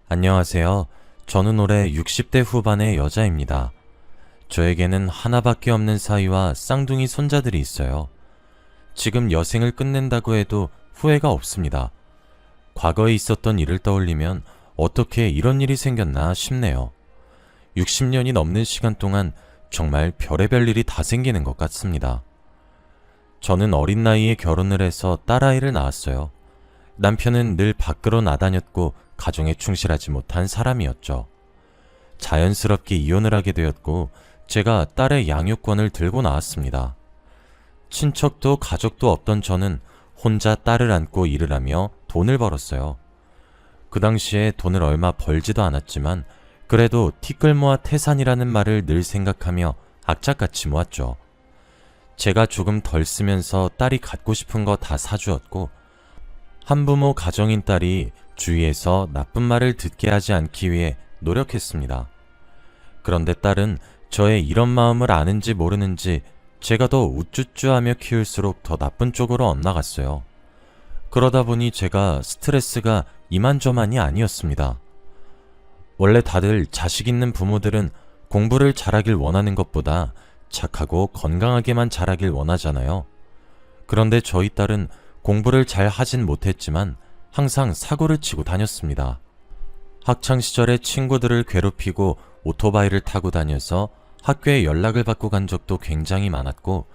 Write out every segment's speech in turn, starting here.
안녕하세요. 저는 올해 60대 후반의 여자입니다. 저에게는 하나밖에 없는 사위와 쌍둥이 손자들이 있어요. 지금 여생을 끝낸다고 해도 후회가 없습니다. 과거에 있었던 일을 떠올리면 어떻게 이런 일이 생겼나 싶네요. 60년이 넘는 시간 동안 정말 별의별 일이 다 생기는 것 같습니다. 저는 어린 나이에 결혼을 해서 딸아이를 낳았어요. 남편은 늘 밖으로 나다녔고 가정에 충실하지 못한 사람이었죠. 자연스럽게 이혼을 하게 되었고 제가 딸의 양육권을 들고 나왔습니다. 친척도 가족도 없던 저는 혼자 딸을 안고 일을 하며 돈을 벌었어요. 그 당시에 돈을 얼마 벌지도 않았지만 그래도 티끌모아 태산이라는 말을 늘 생각하며 악착같이 모았죠. 제가 조금 덜 쓰면서 딸이 갖고 싶은 거 다 사주었고 한부모 가정인 딸이 주위에서 나쁜 말을 듣게 하지 않기 위해 노력했습니다. 그런데 딸은 저의 이런 마음을 아는지 모르는지 제가 더 우쭈쭈하며 키울수록 더 나쁜 쪽으로 엇나갔어요. 그러다 보니 제가 스트레스가 이만저만이 아니었습니다. 원래 다들 자식 있는 부모들은 공부를 잘하길 원하는 것보다 착하고 건강하게만 자라길 원하잖아요. 그런데 저희 딸은 공부를 잘 하진 못했지만 항상 사고를 치고 다녔습니다. 학창시절에 친구들을 괴롭히고 오토바이를 타고 다녀서 학교에 연락을 받고 간 적도 굉장히 많았고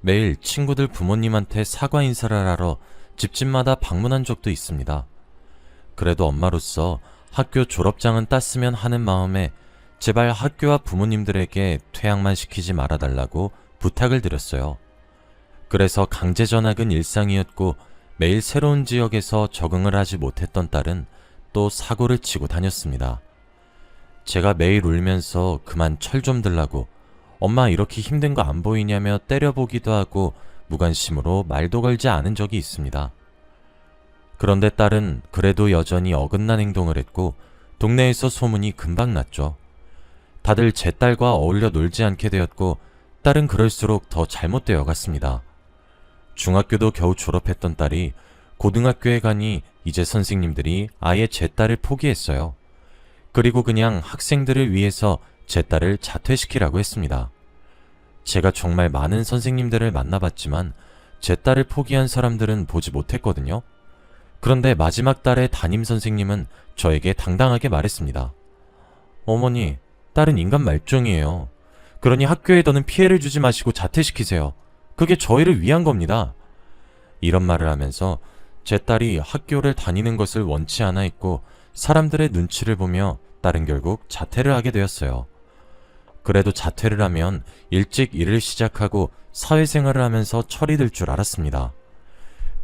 매일 친구들 부모님한테 사과 인사를 하러 집집마다 방문한 적도 있습니다. 그래도 엄마로서 학교 졸업장은 땄으면 하는 마음에 제발 학교와 부모님들에게 퇴학만 시키지 말아달라고 부탁을 드렸어요. 그래서 강제 전학은 일상이었고 매일 새로운 지역에서 적응을 하지 못했던 딸은 또 사고를 치고 다녔습니다. 제가 매일 울면서 그만 철 좀 들라고 엄마 이렇게 힘든 거 안 보이냐며 때려보기도 하고 무관심으로 말도 걸지 않은 적이 있습니다. 그런데 딸은 그래도 여전히 어긋난 행동을 했고 동네에서 소문이 금방 났죠. 다들 제 딸과 어울려 놀지 않게 되었고 딸은 그럴수록 더 잘못되어 갔습니다. 중학교도 겨우 졸업했던 딸이 고등학교에 가니 이제 선생님들이 아예 제 딸을 포기했어요. 그리고 그냥 학생들을 위해서 제 딸을 자퇴시키라고 했습니다. 제가 정말 많은 선생님들을 만나봤지만 제 딸을 포기한 사람들은 보지 못했거든요. 그런데 마지막 달의 담임 선생님은 저에게 당당하게 말했습니다. 어머니, 딸은 인간 말종이에요. 그러니 학교에 더는 피해를 주지 마시고 자퇴시키세요. 그게 저희를 위한 겁니다. 이런 말을 하면서 제 딸이 학교를 다니는 것을 원치 않아 했고 사람들의 눈치를 보며 딸은 결국 자퇴를 하게 되었어요. 그래도 자퇴를 하면 일찍 일을 시작하고 사회생활을 하면서 철이 들 줄 알았습니다.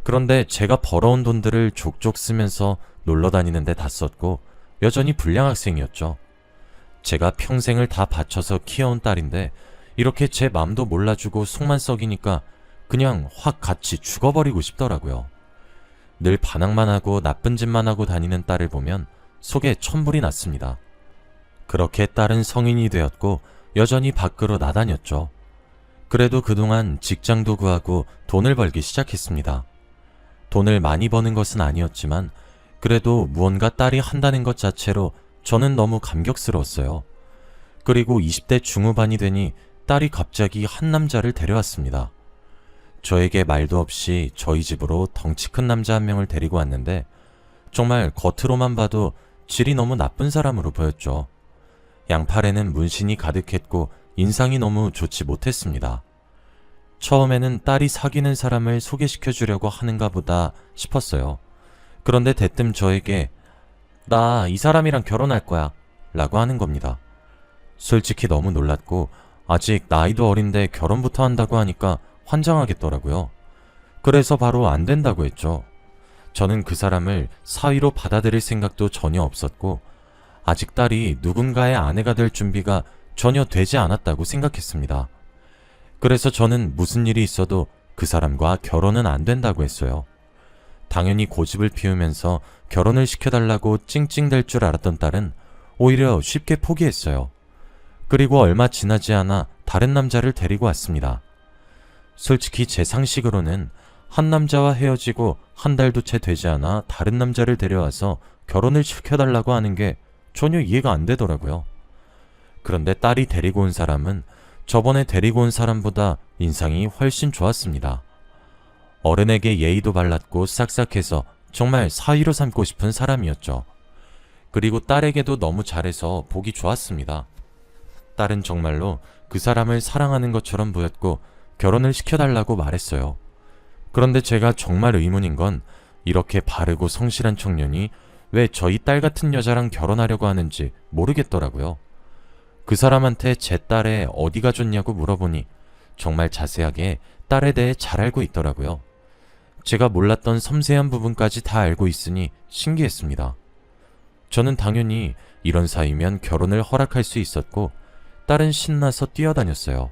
그런데 제가 벌어온 돈들을 족족 쓰면서 놀러 다니는데 다 썼고 여전히 불량 학생이었죠. 제가 평생을 다 바쳐서 키워온 딸인데 이렇게 제 맘도 몰라주고 속만 썩이니까 그냥 확 같이 죽어버리고 싶더라고요. 늘 반항만 하고 나쁜 짓만 하고 다니는 딸을 보면 속에 천불이 났습니다. 그렇게 딸은 성인이 되었고 여전히 밖으로 나다녔죠. 그래도 그동안 직장도 구하고 돈을 벌기 시작했습니다. 돈을 많이 버는 것은 아니었지만 그래도 무언가 딸이 한다는 것 자체로 저는 너무 감격스러웠어요. 그리고 20대 중후반이 되니 딸이 갑자기 한 남자를 데려왔습니다. 저에게 말도 없이 저희 집으로 덩치 큰 남자 한 명을 데리고 왔는데 정말 겉으로만 봐도 질이 너무 나쁜 사람으로 보였죠. 양팔에는 문신이 가득했고 인상이 너무 좋지 못했습니다. 처음에는 딸이 사귀는 사람을 소개시켜 주려고 하는가 보다 싶었어요. 그런데 대뜸 저에게 나 이 사람이랑 결혼할 거야 라고 하는 겁니다. 솔직히 너무 놀랐고 아직 나이도 어린데 결혼부터 한다고 하니까 환장하겠더라고요. 그래서 바로 안 된다고 했죠. 저는 그 사람을 사위로 받아들일 생각도 전혀 없었고 아직 딸이 누군가의 아내가 될 준비가 전혀 되지 않았다고 생각했습니다. 그래서 저는 무슨 일이 있어도 그 사람과 결혼은 안 된다고 했어요. 당연히 고집을 피우면서 결혼을 시켜달라고 찡찡댈 줄 알았던 딸은 오히려 쉽게 포기했어요. 그리고 얼마 지나지 않아 다른 남자를 데리고 왔습니다. 솔직히 제 상식으로는 한 남자와 헤어지고 한 달도 채 되지 않아 다른 남자를 데려와서 결혼을 시켜달라고 하는 게 전혀 이해가 안 되더라고요. 그런데 딸이 데리고 온 사람은 저번에 데리고 온 사람보다 인상이 훨씬 좋았습니다. 어른에게 예의도 발랐고 싹싹해서 정말 사위로 삼고 싶은 사람이었죠. 그리고 딸에게도 너무 잘해서 보기 좋았습니다. 딸은 정말로 그 사람을 사랑하는 것처럼 보였고 결혼을 시켜달라고 말했어요. 그런데 제가 정말 의문인 건 이렇게 바르고 성실한 청년이 왜 저희 딸 같은 여자랑 결혼하려고 하는지 모르겠더라고요. 그 사람한테 제 딸의 어디가 좋냐고 물어보니 정말 자세하게 딸에 대해 잘 알고 있더라고요. 제가 몰랐던 섬세한 부분까지 다 알고 있으니 신기했습니다. 저는 당연히 이런 사이면 결혼을 허락할 수 있었고 딸은 신나서 뛰어다녔어요.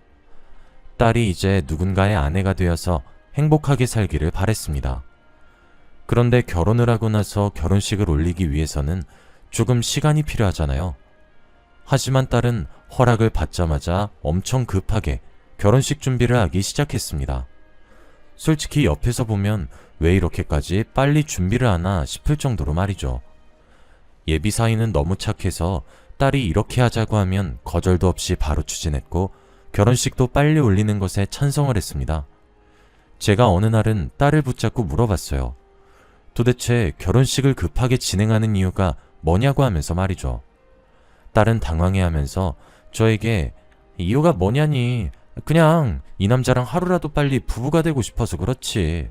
딸이 이제 누군가의 아내가 되어서 행복하게 살기를 바랬습니다. 그런데 결혼을 하고 나서 결혼식을 올리기 위해서는 조금 시간이 필요하잖아요. 하지만 딸은 허락을 받자마자 엄청 급하게 결혼식 준비를 하기 시작했습니다. 솔직히 옆에서 보면 왜 이렇게까지 빨리 준비를 하나 싶을 정도로 말이죠. 예비 사위는 너무 착해서 딸이 이렇게 하자고 하면 거절도 없이 바로 추진했고 결혼식도 빨리 올리는 것에 찬성을 했습니다. 제가 어느 날은 딸을 붙잡고 물어봤어요. 도대체 결혼식을 급하게 진행하는 이유가 뭐냐고 하면서 말이죠. 딸은 당황해하면서 저에게 이유가 뭐냐니 그냥 이 남자랑 하루라도 빨리 부부가 되고 싶어서 그렇지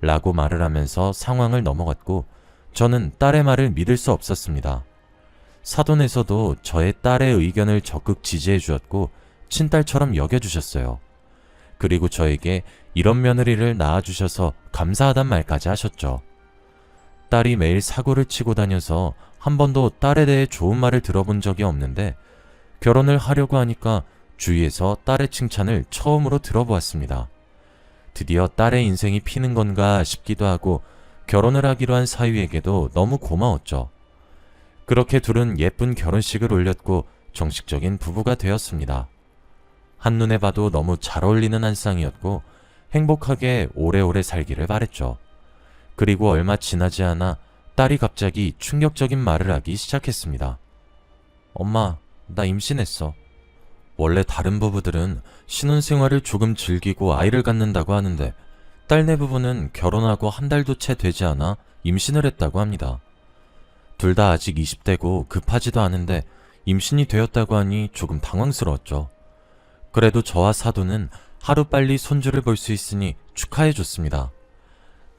라고 말을 하면서 상황을 넘어갔고 저는 딸의 말을 믿을 수 없었습니다. 사돈에서도 저의 딸의 의견을 적극 지지해 주었고 친딸처럼 여겨주셨어요. 그리고 저에게 이런 며느리를 낳아주셔서 감사하단 말까지 하셨죠. 딸이 매일 사고를 치고 다녀서 한 번도 딸에 대해 좋은 말을 들어본 적이 없는데 결혼을 하려고 하니까 주위에서 딸의 칭찬을 처음으로 들어보았습니다. 드디어 딸의 인생이 피는 건가 싶기도 하고 결혼을 하기로 한 사위에게도 너무 고마웠죠. 그렇게 둘은 예쁜 결혼식을 올렸고 정식적인 부부가 되었습니다. 한눈에 봐도 너무 잘 어울리는 한 쌍이었고 행복하게 오래오래 살기를 바랬죠. 그리고 얼마 지나지 않아 딸이 갑자기 충격적인 말을 하기 시작했습니다. 엄마, 나 임신했어. 원래 다른 부부들은 신혼생활을 조금 즐기고 아이를 갖는다고 하는데 딸네 부부는 결혼하고 한 달도 채 되지 않아 임신을 했다고 합니다. 둘 다 아직 20대고 급하지도 않은데 임신이 되었다고 하니 조금 당황스러웠죠. 그래도 저와 사돈은 하루빨리 손주를 볼 수 있으니 축하해줬습니다.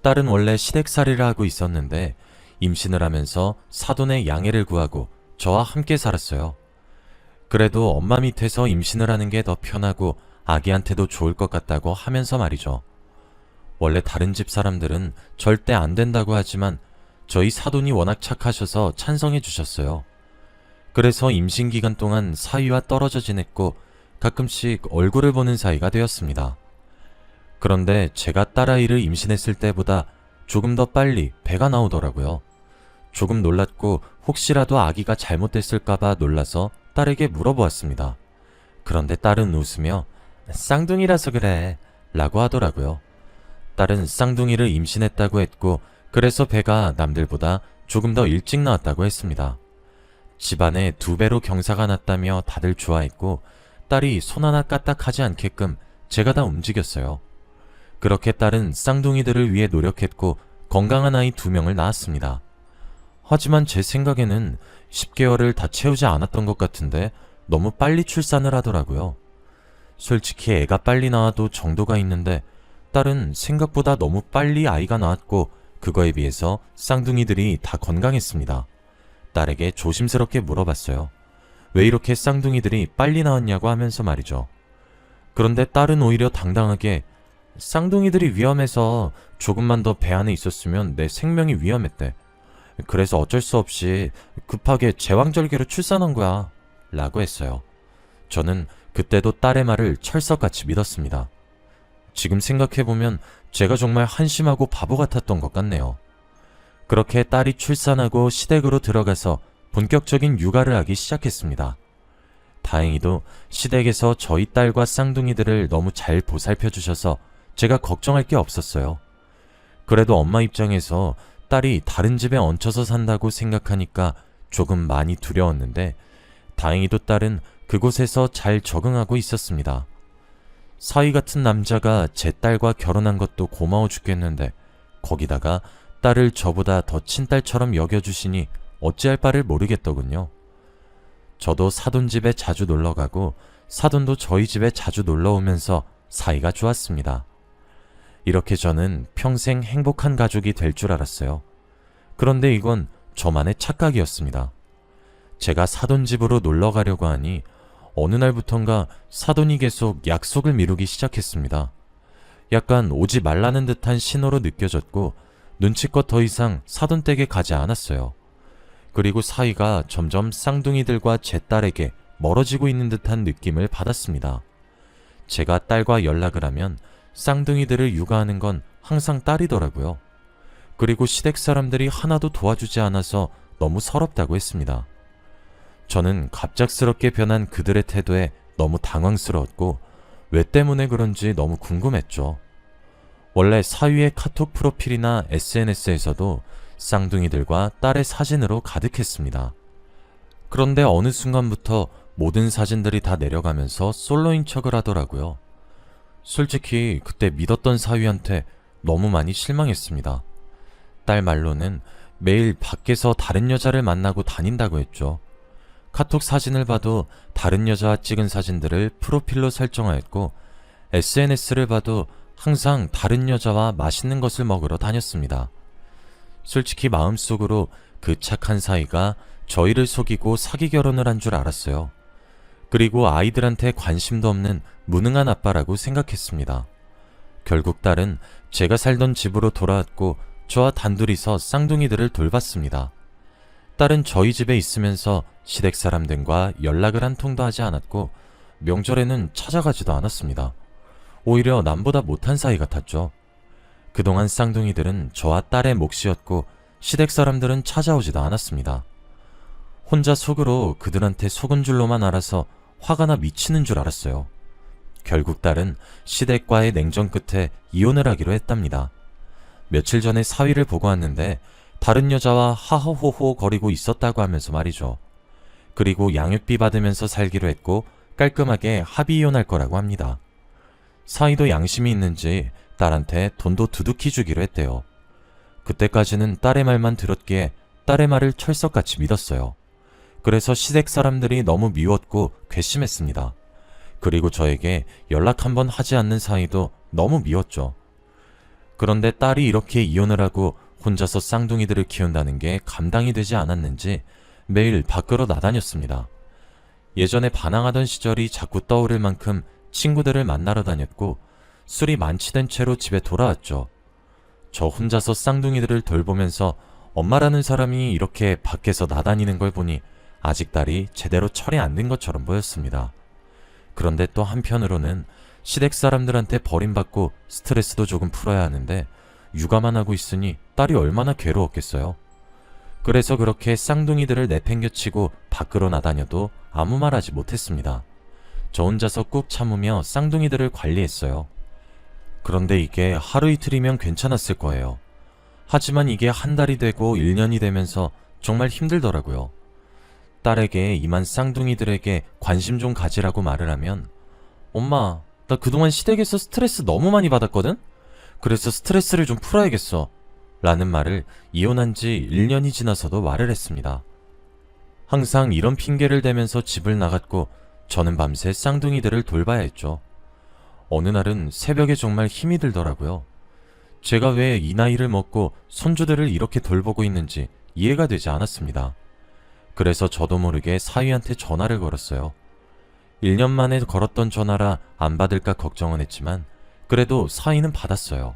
딸은 원래 시댁살이를 하고 있었는데 임신을 하면서 사돈의 양해를 구하고 저와 함께 살았어요. 그래도 엄마 밑에서 임신을 하는 게 더 편하고 아기한테도 좋을 것 같다고 하면서 말이죠. 원래 다른 집 사람들은 절대 안 된다고 하지만 저희 사돈이 워낙 착하셔서 찬성해 주셨어요. 그래서 임신 기간 동안 사위와 떨어져 지냈고 가끔씩 얼굴을 보는 사이가 되었습니다. 그런데 제가 딸아이를 임신했을 때보다 조금 더 빨리 배가 나오더라고요. 조금 놀랐고 혹시라도 아기가 잘못됐을까봐 놀라서 딸에게 물어보았습니다. 그런데 딸은 웃으며 쌍둥이라서 그래 라고 하더라고요. 딸은 쌍둥이를 임신했다고 했고 그래서 배가 남들보다 조금 더 일찍 나왔다고 했습니다. 집안에 2배로 경사가 났다며 다들 좋아했고 딸이 손 하나 까딱하지 않게끔 제가 다 움직였어요. 그렇게 딸은 쌍둥이들을 위해 노력했고 건강한 아이 2명을 낳았습니다. 하지만 제 생각에는 10개월을 다 채우지 않았던 것 같은데 너무 빨리 출산을 하더라고요. 솔직히 애가 빨리 나와도 정도가 있는데 딸은 생각보다 너무 빨리 아이가 나왔고 그거에 비해서 쌍둥이들이 다 건강했습니다. 딸에게 조심스럽게 물어봤어요. 왜 이렇게 쌍둥이들이 빨리 나왔냐고 하면서 말이죠. 그런데 딸은 오히려 당당하게 쌍둥이들이 위험해서 조금만 더 배 안에 있었으면 내 생명이 위험했대. 그래서 어쩔 수 없이 급하게 제왕절개로 출산한 거야 라고 했어요. 저는 그때도 딸의 말을 철석같이 믿었습니다. 지금 생각해보면 제가 정말 한심하고 바보 같았던 것 같네요. 그렇게 딸이 출산하고 시댁으로 들어가서 본격적인 육아를 하기 시작했습니다. 다행히도 시댁에서 저희 딸과 쌍둥이들을 너무 잘 보살펴 주셔서 제가 걱정할 게 없었어요. 그래도 엄마 입장에서 딸이 다른 집에 얹혀서 산다고 생각하니까 조금 많이 두려웠는데 다행히도 딸은 그곳에서 잘 적응하고 있었습니다. 사위 같은 남자가 제 딸과 결혼한 것도 고마워 죽겠는데 거기다가 딸을 저보다 더 친딸처럼 여겨주시니 어찌할 바를 모르겠더군요. 저도 사돈 집에 자주 놀러가고 사돈도 저희 집에 자주 놀러오면서 사이가 좋았습니다. 이렇게 저는 평생 행복한 가족이 될 줄 알았어요. 그런데 이건 저만의 착각이었습니다. 제가 사돈 집으로 놀러 가려고 하니 어느 날부턴가 사돈이 계속 약속을 미루기 시작했습니다. 약간 오지 말라는 듯한 신호로 느껴졌고 눈치껏 더 이상 사돈 댁에 가지 않았어요. 그리고 사이가 점점 쌍둥이들과 제 딸에게 멀어지고 있는 듯한 느낌을 받았습니다. 제가 딸과 연락을 하면 쌍둥이들을 육아하는 건 항상 딸이더라고요. 그리고 시댁 사람들이 하나도 도와주지 않아서 너무 서럽다고 했습니다. 저는 갑작스럽게 변한 그들의 태도에 너무 당황스러웠고 왜 때문에 그런지 너무 궁금했죠. 원래 사위의 카톡 프로필이나 SNS에서도 쌍둥이들과 딸의 사진으로 가득했습니다. 그런데 어느 순간부터 모든 사진들이 다 내려가면서 솔로인 척을 하더라고요. 솔직히 그때 믿었던 사위한테 너무 많이 실망했습니다. 딸 말로는 매일 밖에서 다른 여자를 만나고 다닌다고 했죠. 카톡 사진을 봐도 다른 여자와 찍은 사진들을 프로필로 설정하였고 SNS를 봐도 항상 다른 여자와 맛있는 것을 먹으러 다녔습니다. 솔직히 마음속으로 그 착한 사이가 저희를 속이고 사기 결혼을 한 줄 알았어요. 그리고 아이들한테 관심도 없는 무능한 아빠라고 생각했습니다. 결국 딸은 제가 살던 집으로 돌아왔고 저와 단둘이서 쌍둥이들을 돌봤습니다. 딸은 저희 집에 있으면서 시댁 사람들과 연락을 한 통도 하지 않았고 명절에는 찾아가지도 않았습니다. 오히려 남보다 못한 사이 같았죠. 그동안 쌍둥이들은 저와 딸의 몫이었고 시댁 사람들은 찾아오지도 않았습니다. 혼자 속으로 그들한테 속은 줄로만 알아서 화가 나 미치는 줄 알았어요. 결국 딸은 시댁과의 냉전 끝에 이혼을 하기로 했답니다. 며칠 전에 사위를 보고 왔는데 다른 여자와 하허호호 거리고 있었다고 하면서 말이죠. 그리고 양육비 받으면서 살기로 했고 깔끔하게 합의 이혼할 거라고 합니다. 사위도 양심이 있는지 딸한테 돈도 두둑히 주기로 했대요. 그때까지는 딸의 말만 들었기에 딸의 말을 철석같이 믿었어요. 그래서 시댁 사람들이 너무 미웠고 괘씸했습니다. 그리고 저에게 연락 한번 하지 않는 사이도 너무 미웠죠. 그런데 딸이 이렇게 이혼을 하고 혼자서 쌍둥이들을 키운다는 게 감당이 되지 않았는지 매일 밖으로 나다녔습니다. 예전에 반항하던 시절이 자꾸 떠오를 만큼 친구들을 만나러 다녔고 술이 만취된 채로 집에 돌아왔죠. 저 혼자서 쌍둥이들을 돌보면서 엄마라는 사람이 이렇게 밖에서 나다니는 걸 보니 아직 딸이 제대로 철이 안 든 것처럼 보였습니다. 그런데 또 한편으로는 시댁 사람들한테 버림받고 스트레스도 조금 풀어야 하는데 육아만 하고 있으니 딸이 얼마나 괴로웠겠어요. 그래서 그렇게 쌍둥이들을 내팽겨치고 밖으로 나다녀도 아무 말 하지 못했습니다. 저 혼자서 꾹 참으며 쌍둥이들을 관리했어요. 그런데 이게 하루 이틀이면 괜찮았을 거예요. 하지만 이게 한 달이 되고 1년이 되면서 정말 힘들더라고요. 딸에게 이만 쌍둥이들에게 관심 좀 가지라고 말을 하면 엄마, 나 그동안 시댁에서 스트레스 너무 많이 받았거든? 그래서 스트레스를 좀 풀어야겠어. 라는 말을 이혼한 지 1년이 지나서도 말을 했습니다. 항상 이런 핑계를 대면서 집을 나갔고 저는 밤새 쌍둥이들을 돌봐야 했죠. 어느 날은 새벽에 정말 힘이 들더라고요. 제가 왜 이 나이를 먹고 손주들을 이렇게 돌보고 있는지 이해가 되지 않았습니다. 그래서 저도 모르게 사위한테 전화를 걸었어요. 1년 만에 걸었던 전화라 안 받을까 걱정은 했지만 그래도 사위는 받았어요.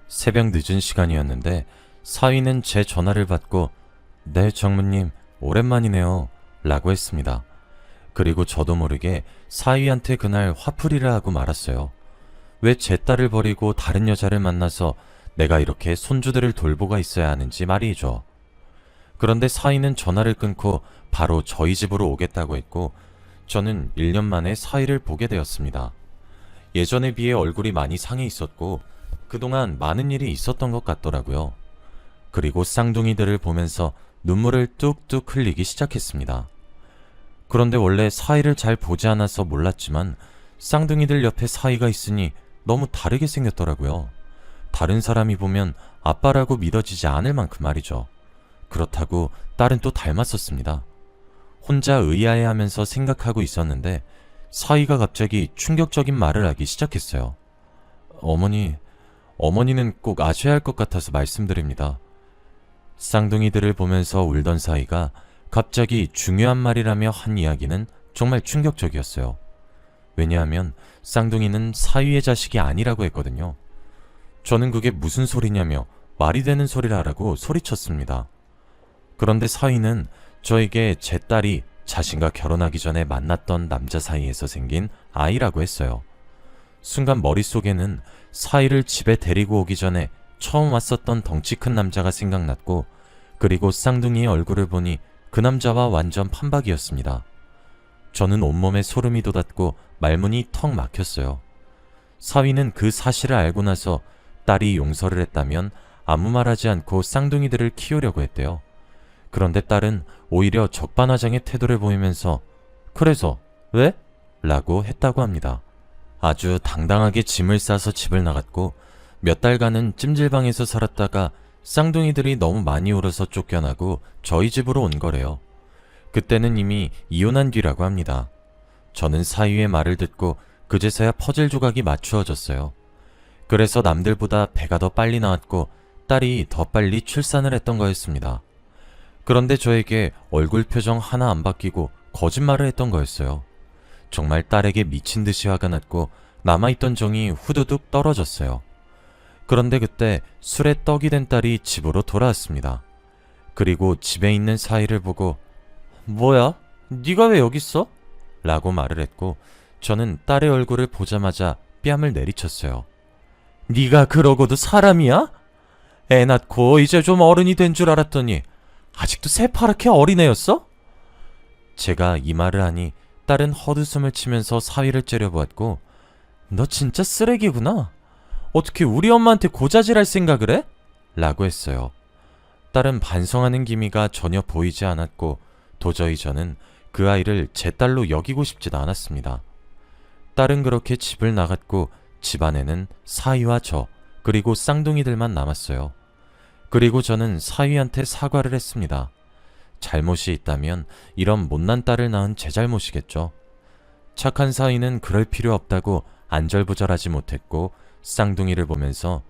새벽 늦은 시간이었는데 사위는 제 전화를 받고 네 정무님 오랜만이네요 라고 했습니다. 그리고 저도 모르게 사위한테 그날 화풀이를 하고 말았어요. 왜 제 딸을 버리고 다른 여자를 만나서 내가 이렇게 손주들을 돌보고 있어야 하는지 말이죠. 그런데 사위는 전화를 끊고 바로 저희 집으로 오겠다고 했고 저는 1년 만에 사위를 보게 되었습니다. 예전에 비해 얼굴이 많이 상해 있었고 그동안 많은 일이 있었던 것 같더라고요. 그리고 쌍둥이들을 보면서 눈물을 뚝뚝 흘리기 시작했습니다. 그런데 원래 사이를 잘 보지 않아서 몰랐지만 쌍둥이들 옆에 사이가 있으니 너무 다르게 생겼더라고요. 다른 사람이 보면 아빠라고 믿어지지 않을 만큼 말이죠. 그렇다고 딸은 또 닮았었습니다. 혼자 의아해하면서 생각하고 있었는데 사이가 갑자기 충격적인 말을 하기 시작했어요. 어머니는 꼭 아셔야 할 것 같아서 말씀드립니다. 쌍둥이들을 보면서 울던 사이가 갑자기 중요한 말이라며 한 이야기는 정말 충격적이었어요. 왜냐하면 쌍둥이는 사위의 자식이 아니라고 했거든요. 저는 그게 무슨 소리냐며 말이 되는 소리를 하라고 소리쳤습니다. 그런데 사위는 저에게 제 딸이 자신과 결혼하기 전에 만났던 남자 사이에서 생긴 아이라고 했어요. 순간 머릿속에는 사위를 집에 데리고 오기 전에 처음 왔었던 덩치 큰 남자가 생각났고, 그리고 쌍둥이의 얼굴을 보니 그 남자와 완전 판박이었습니다. 저는 온몸에 소름이 돋았고 말문이 턱 막혔어요. 사위는 그 사실을 알고 나서 딸이 용서를 했다면 아무 말하지 않고 쌍둥이들을 키우려고 했대요. 그런데 딸은 오히려 적반하장의 태도를 보이면서 그래서 왜? 라고 했다고 합니다. 아주 당당하게 짐을 싸서 집을 나갔고 몇 달간은 찜질방에서 살았다가 쌍둥이들이 너무 많이 울어서 쫓겨나고 저희 집으로 온 거래요. 그때는 이미 이혼한 뒤라고 합니다. 저는 사위의 말을 듣고 그제서야 퍼즐 조각이 맞추어졌어요. 그래서 남들보다 배가 더 빨리 나왔고 딸이 더 빨리 출산을 했던 거였습니다. 그런데 저에게 얼굴 표정 하나 안 바뀌고 거짓말을 했던 거였어요. 정말 딸에게 미친 듯이 화가 났고 남아있던 정이 후두둑 떨어졌어요. 그런데 그때 술에 떡이 된 딸이 집으로 돌아왔습니다. 그리고 집에 있는 사위를 보고 뭐야? 네가 왜 여기 있어? 라고 말을 했고 저는 딸의 얼굴을 보자마자 뺨을 내리쳤어요. 네가 그러고도 사람이야? 애 낳고 이제 좀 어른이 된 줄 알았더니 아직도 새파랗게 어린애였어? 제가 이 말을 하니 딸은 헛웃음을 치면서 사위를 째려보았고 너 진짜 쓰레기구나. 어떻게 우리 엄마한테 고자질할 생각을 해? 라고 했어요. 딸은 반성하는 기미가 전혀 보이지 않았고 도저히 저는 그 아이를 제 딸로 여기고 싶지도 않았습니다. 딸은 그렇게 집을 나갔고 집안에는 사위와 저 그리고 쌍둥이들만 남았어요. 그리고 저는 사위한테 사과를 했습니다. 잘못이 있다면 이런 못난 딸을 낳은 제 잘못이겠죠. 착한 사위는 그럴 필요 없다고 안절부절하지 못했고 쌍둥이를 보면서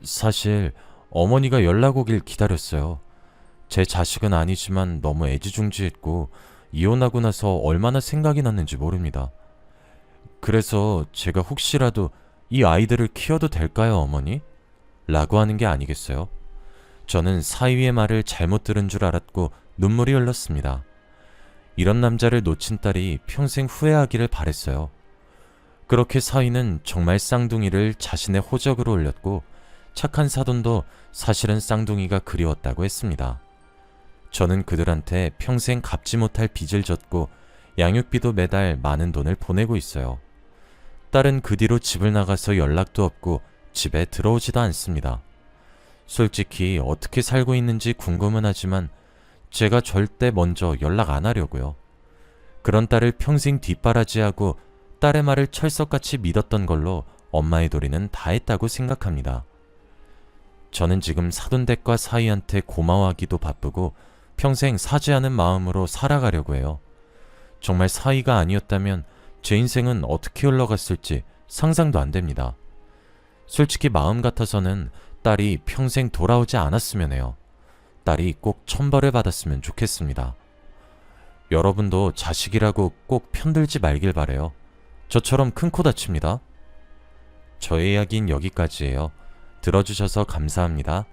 사실 어머니가 연락 오길 기다렸어요. 제 자식은 아니지만 너무 애지중지했고 이혼하고 나서 얼마나 생각이 났는지 모릅니다. 그래서 제가 혹시라도 이 아이들을 키워도 될까요, 어머니? 라고 하는 게 아니겠어요? 저는 사위의 말을 잘못 들은 줄 알았고 눈물이 흘렀습니다. 이런 남자를 놓친 딸이 평생 후회하기를 바랬어요. 그렇게 사위는 정말 쌍둥이를 자신의 호적으로 올렸고 착한 사돈도 사실은 쌍둥이가 그리웠다고 했습니다. 저는 그들한테 평생 갚지 못할 빚을 졌고 양육비도 매달 많은 돈을 보내고 있어요. 딸은 그 뒤로 집을 나가서 연락도 없고 집에 들어오지도 않습니다. 솔직히 어떻게 살고 있는지 궁금은 하지만 제가 절대 먼저 연락 안 하려고요. 그런 딸을 평생 뒷바라지하고 딸의 말을 철석같이 믿었던 걸로 엄마의 도리는 다 했다고 생각합니다. 저는 지금 사돈댁과 사위한테 고마워하기도 바쁘고 평생 사죄하는 마음으로 살아가려고 해요. 정말 사위가 아니었다면 제 인생은 어떻게 흘러갔을지 상상도 안 됩니다. 솔직히 마음 같아서는 딸이 평생 돌아오지 않았으면 해요. 딸이 꼭 천벌을 받았으면 좋겠습니다. 여러분도 자식이라고 꼭 편들지 말길 바래요. 저처럼 큰 코 다칩니다. 저의 이야기는 여기까지예요. 들어주셔서 감사합니다.